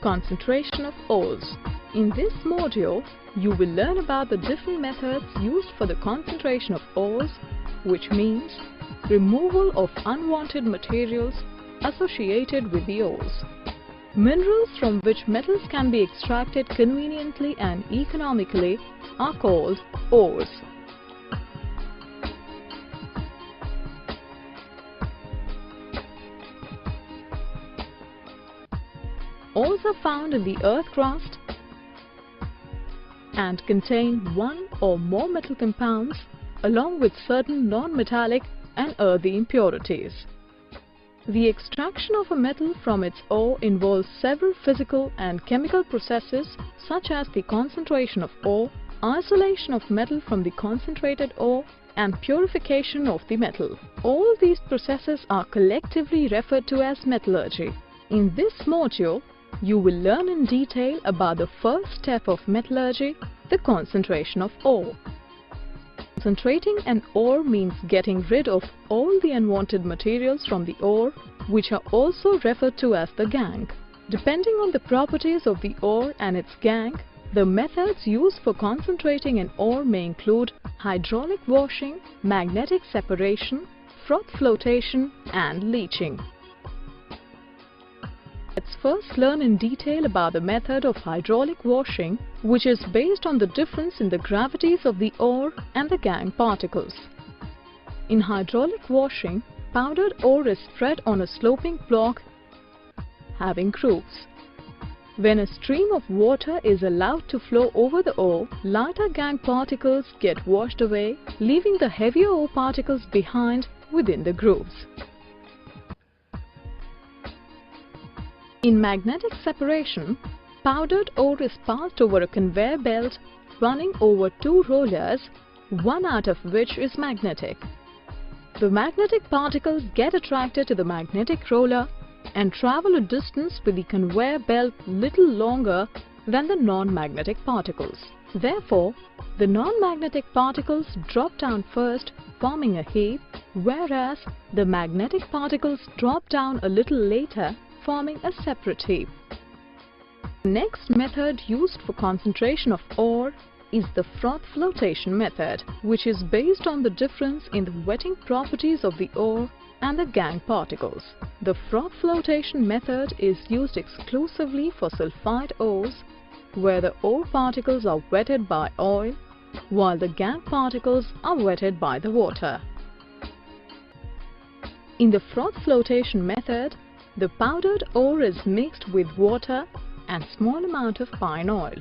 Concentration of ores. In this module, you will learn about the different methods used for the concentration of ores, which means removal of unwanted materials associated with the ores. Minerals from which metals can be extracted conveniently and economically are called ores. Ores are found in the earth crust and contain one or more metal compounds along with certain non-metallic and earthy impurities. The extraction of a metal from its ore involves several physical and chemical processes such as the concentration of ore, isolation of metal from the concentrated ore, and purification of the metal. All these processes are collectively referred to as metallurgy. In this module, you will learn in detail about the first step of metallurgy, the concentration of ore. Concentrating an ore means getting rid of all the unwanted materials from the ore, which are also referred to as the gangue. Depending on the properties of the ore and its gangue, the methods used for concentrating an ore may include hydraulic washing, magnetic separation, froth flotation, and leaching. Let's first learn in detail about the method of hydraulic washing, which is based on the difference in the gravities of the ore and the gangue particles. In hydraulic washing, powdered ore is spread on a sloping block having grooves. When a stream of water is allowed to flow over the ore, lighter gangue particles get washed away, leaving the heavier ore particles behind within the grooves. In magnetic separation, powdered ore is passed over a conveyor belt running over two rollers, one out of which is magnetic. The magnetic particles get attracted to the magnetic roller and travel a distance with the conveyor belt little longer than the non-magnetic particles. Therefore, the non-magnetic particles drop down first, forming a heap, whereas the magnetic particles drop down a little later, forming a separate heap. The next method used for concentration of ore is the froth flotation method, which is based on the difference in the wetting properties of the ore and the gangue particles. The froth flotation method is used exclusively for sulfide ores, where the ore particles are wetted by oil, while the gangue particles are wetted by the water. In the froth flotation method, the powdered ore is mixed with water and small amount of pine oil.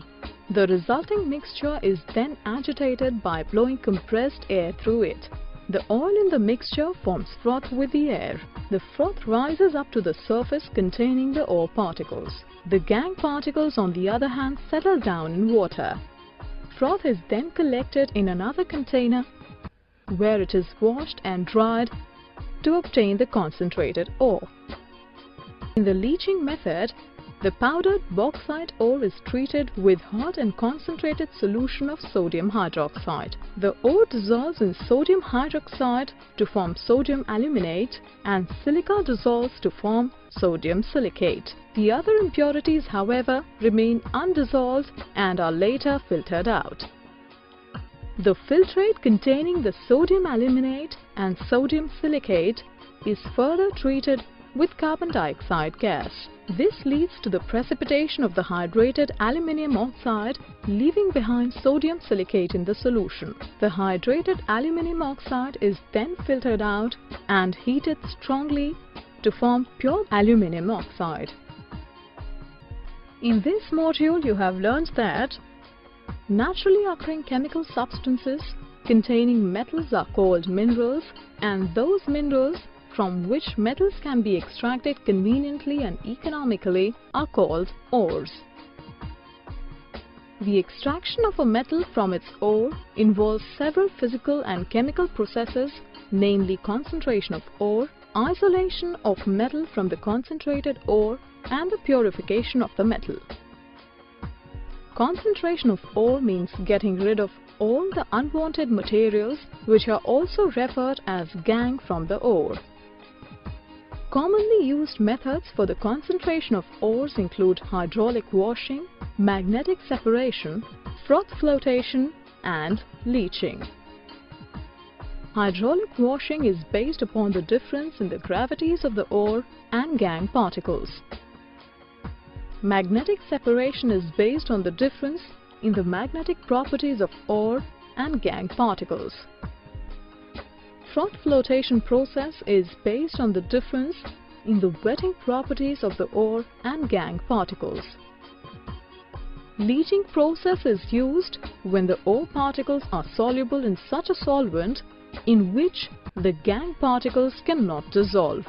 The resulting mixture is then agitated by blowing compressed air through it. The oil in the mixture forms froth with the air. The froth rises up to the surface containing the ore particles. The gangue particles, on the other hand, settle down in water. Froth is then collected in another container where it is washed and dried to obtain the concentrated ore. In the leaching method, the powdered bauxite ore is treated with hot and concentrated solution of sodium hydroxide. The ore dissolves in sodium hydroxide to form sodium aluminate, and silica dissolves to form sodium silicate. The other impurities, however, remain undissolved and are later filtered out. The filtrate containing the sodium aluminate and sodium silicate is further treated with carbon dioxide gas. This leads to the precipitation of the hydrated aluminium oxide, leaving behind sodium silicate in the solution. The hydrated aluminium oxide is then filtered out and heated strongly to form pure aluminium oxide. In this module, you have learned that naturally occurring chemical substances containing metals are called minerals, and those minerals from which metals can be extracted conveniently and economically are called ores. The extraction of a metal from its ore involves several physical and chemical processes, namely concentration of ore, isolation of metal from the concentrated ore, and the purification of the metal. Concentration of ore means getting rid of all the unwanted materials, which are also referred as gangue from the ore. Commonly used methods for the concentration of ores include hydraulic washing, magnetic separation, froth flotation, and leaching. Hydraulic washing is based upon the difference in the gravities of the ore and gangue particles. Magnetic separation is based on the difference in the magnetic properties of ore and gangue particles. Froth flotation process is based on the difference in the wetting properties of the ore and gangue particles. Leaching process is used when the ore particles are soluble in such a solvent in which the gangue particles cannot dissolve.